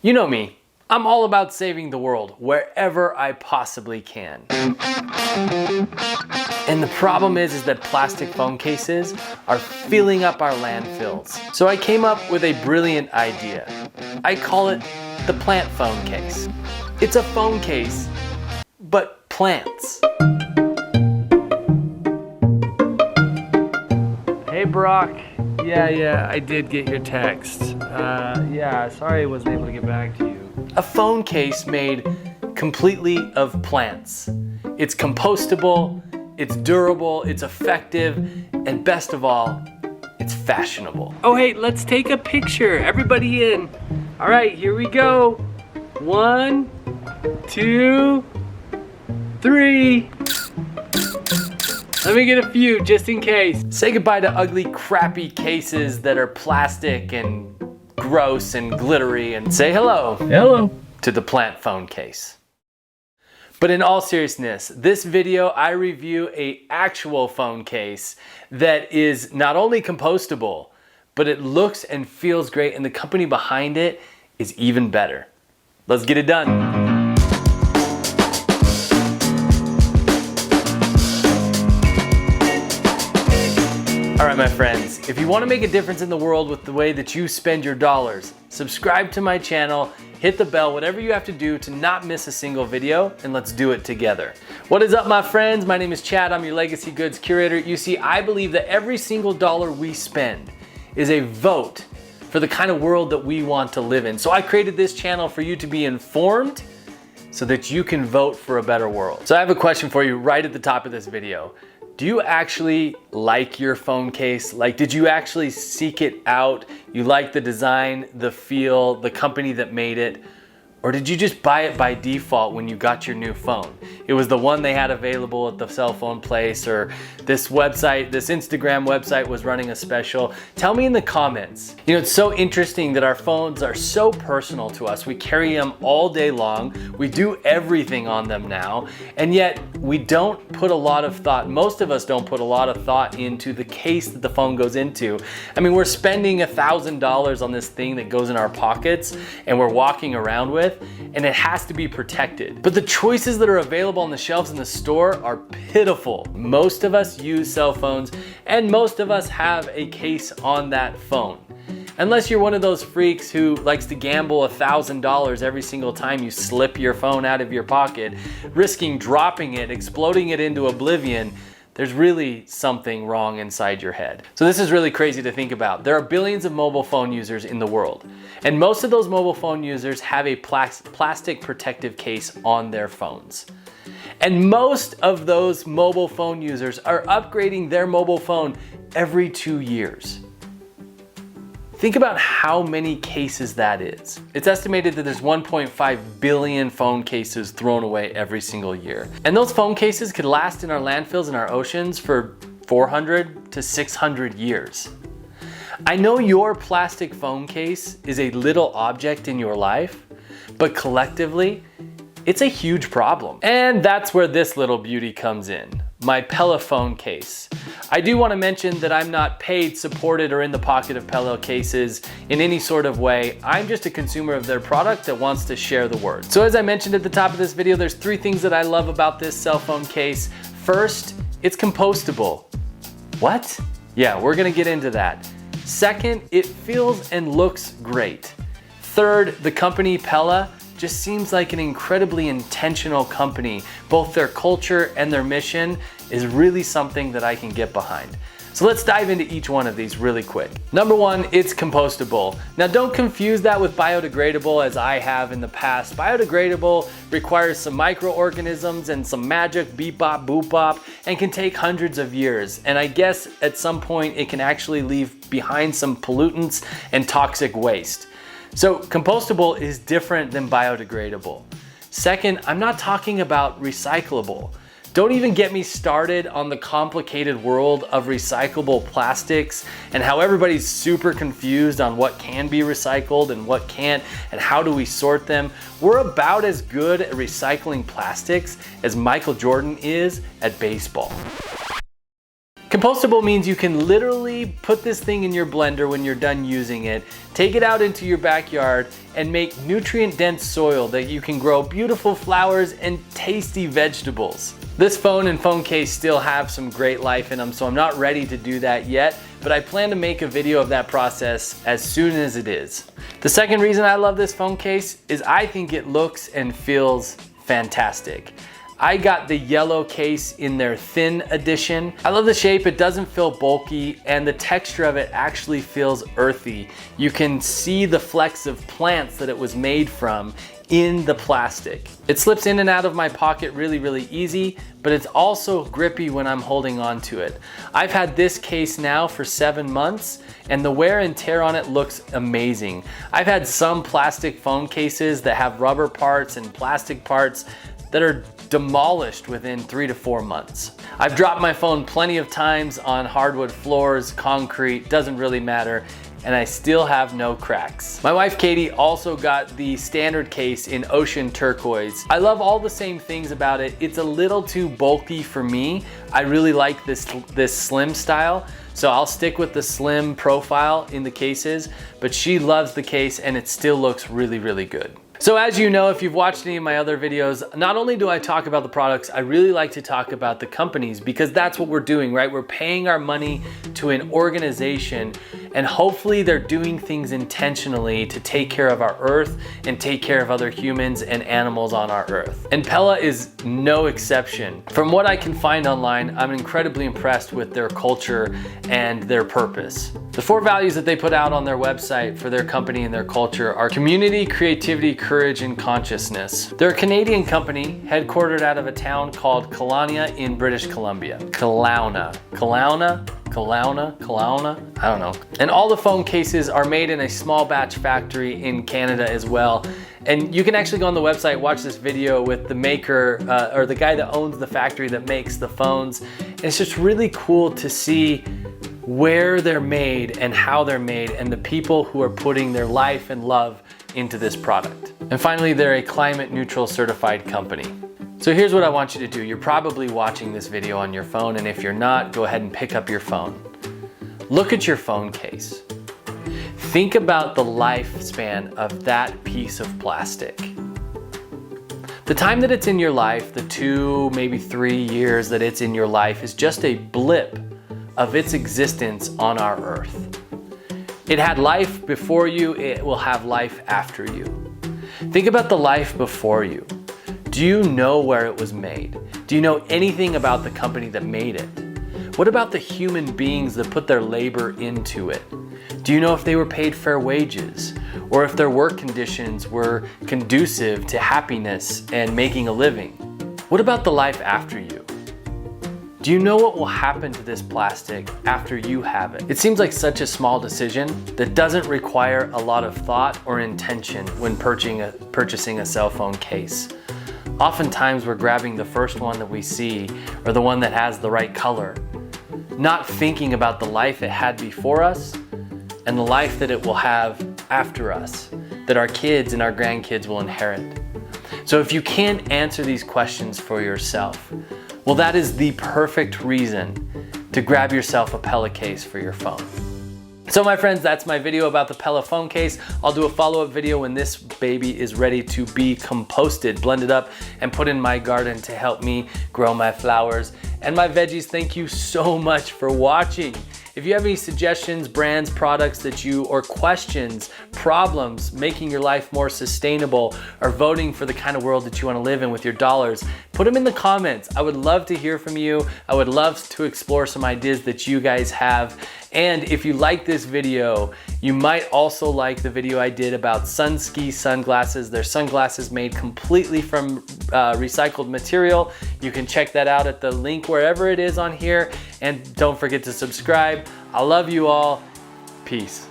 You know me, I'm all about saving the world wherever I possibly can. And the problem is that plastic phone cases are filling up our landfills. So I came up with a brilliant idea. I call it the plant phone case. It's a phone case, but plants. Hey Brock, yeah, I did get your text. Sorry I wasn't able to get back to you. A phone case made completely of plants. It's compostable, it's durable, it's effective, and best of all, it's fashionable. Oh hey, let's take a picture. Everybody in. All right, here we go. 1, 2, 3. Let me get a few just in case. Say goodbye to ugly, crappy cases that are plastic and gross and glittery, and say hello. Hello. To the plant phone case. But in all seriousness, this video I review a actual phone case that is not only compostable, but it looks and feels great, and the company behind it is even better. Let's get it done. All right, my friends, if you want to make a difference in the world with the way that you spend your dollars, subscribe to my channel, hit the bell, whatever you have to do to not miss a single video, and let's do it together. What is up, my friends? My name is Chad. I'm your legacy goods curator. You see, I believe that every single dollar we spend is a vote for the kind of world that we want to live in. So I created this channel for you to be informed so that you can vote for a better world. So I have a question for you right at the top of this video. Do you actually like your phone case? Like, did you actually seek it out? You like the design, the feel, the company that made it? Or did you just buy it by default when you got your new phone? It was the one they had available at the cell phone place, or this website, this Instagram website was running a special. Tell me in the comments. You know, it's so interesting that our phones are so personal to us. We carry them all day long. We do everything on them now, and yet we don't put a lot of thought, most of us don't put a lot of thought into the case that the phone goes into. I mean, we're spending $1,000 on this thing that goes in our pockets and we're walking around with, and it has to be protected. But the choices that are available on the shelves in the store are pitiful. Most of us use cell phones, and most of us have a case on that phone. Unless you're one of those freaks who likes to gamble $1,000 every single time you slip your phone out of your pocket, risking dropping it, exploding it into oblivion, there's really something wrong inside your head. So this is really crazy to think about. There are billions of mobile phone users in the world, and most of those mobile phone users have a plastic protective case on their phones. And most of those mobile phone users are upgrading their mobile phone every 2 years. Think about how many cases that is. It's estimated that there's 1.5 billion phone cases thrown away every single year. And those phone cases could last in our landfills and our oceans for 400 to 600 years. I know your plastic phone case is a little object in your life, but collectively, it's a huge problem. And that's where this little beauty comes in, my Pela phone case. I do want to mention that I'm not paid, supported, or in the pocket of Pela cases in any sort of way. I'm just a consumer of their product that wants to share the word. So as I mentioned at the top of this video, there's 3 things that I love about this cell phone case. First, it's compostable. What? Yeah, we're gonna get into that. Second, it feels and looks great. Third, the company Pela just seems like an incredibly intentional company. Both their culture and their mission is really something that I can get behind. So let's dive into each one of these really quick. Number 1, it's compostable. Now don't confuse that with biodegradable as I have in the past. Biodegradable requires some microorganisms and some magic beep bop boop bop and can take hundreds of years. And I guess at some point it can actually leave behind some pollutants and toxic waste. So compostable is different than biodegradable. Second, I'm not talking about recyclable. Don't even get me started on the complicated world of recyclable plastics and how everybody's super confused on what can be recycled and what can't and how do we sort them. We're about as good at recycling plastics as Michael Jordan is at baseball. Compostable means you can literally put this thing in your blender when you're done using it, take it out into your backyard, and make nutrient-dense soil that you can grow beautiful flowers and tasty vegetables. This phone and phone case still have some great life in them, so I'm not ready to do that yet, but I plan to make a video of that process as soon as it is. The second reason I love this phone case is I think it looks and feels fantastic. I got the yellow case in their thin edition. I love the shape, it doesn't feel bulky, and the texture of it actually feels earthy. You can see the flecks of plants that it was made from in the plastic. It slips in and out of my pocket really easy, but it's also grippy when I'm holding on to it. I've had this case now for 7 months, and the wear and tear on it looks amazing. I've had some plastic phone cases that have rubber parts and plastic parts that are demolished within 3 to 4 months. I've dropped my phone plenty of times on hardwood floors, concrete, doesn't really matter, and I still have no cracks. My wife Katie also got the standard case in ocean turquoise. I love all the same things about it. It's a little too bulky for me. I really like this slim style, so I'll stick with the slim profile in the cases, but she loves the case and it still looks really good. So as you know, if you've watched any of my other videos, not only do I talk about the products, I really like to talk about the companies, because that's what we're doing, right? We're paying our money to an organization, and hopefully they're doing things intentionally to take care of our earth and take care of other humans and animals on our earth. And Pela is no exception. From what I can find online, I'm incredibly impressed with their culture and their purpose. The 4 values that they put out on their website for their company and their culture are community, creativity, courage, and consciousness. They're a Canadian company headquartered out of a town called Kelowna in British Columbia. Kelowna, I don't know. And all the phone cases are made in a small batch factory in Canada as well. And you can actually go on the website, watch this video with the maker or the guy that owns the factory that makes the phones. And it's just really cool to see where they're made and how they're made, and the people who are putting their life and love into this product. And finally, they're a climate neutral certified company. So here's what I want you to do. You're probably watching this video on your phone, and if you're not, go ahead and pick up your phone. Look at your phone case. Think about the lifespan of that piece of plastic. The time that it's in your life, the 2, maybe 3 years that it's in your life, is just a blip of its existence on our earth. It had life before you, it will have life after you. Think about the life before you. Do you know where it was made? Do you know anything about the company that made it? What about the human beings that put their labor into it? Do you know if they were paid fair wages, or if their work conditions were conducive to happiness and making a living? What about the life after you? Do you know what will happen to this plastic after you have it? It seems like such a small decision that doesn't require a lot of thought or intention when purchasing a cell phone case. Oftentimes we're grabbing the first one that we see, or the one that has the right color, not thinking about the life it had before us and the life that it will have after us, that our kids and our grandkids will inherit. So if you can't answer these questions for yourself, well, that is the perfect reason to grab yourself a Pela case for your phone. So my friends, that's my video about the Pela phone case. I'll do a follow-up video when this baby is ready to be composted, blended up, and put in my garden to help me grow my flowers and my veggies. Thank you so much for watching. If you have any suggestions, brands, products that you, or questions, problems, making your life more sustainable, or voting for the kind of world that you want to live in with your dollars, put them in the comments. I would love to hear from you. I would love to explore some ideas that you guys have. And if you like this video, you might also like the video I did about Sunski sunglasses. They're sunglasses made completely from recycled material. You can check that out at the link wherever it is on here. And don't forget to subscribe. I love you all. Peace.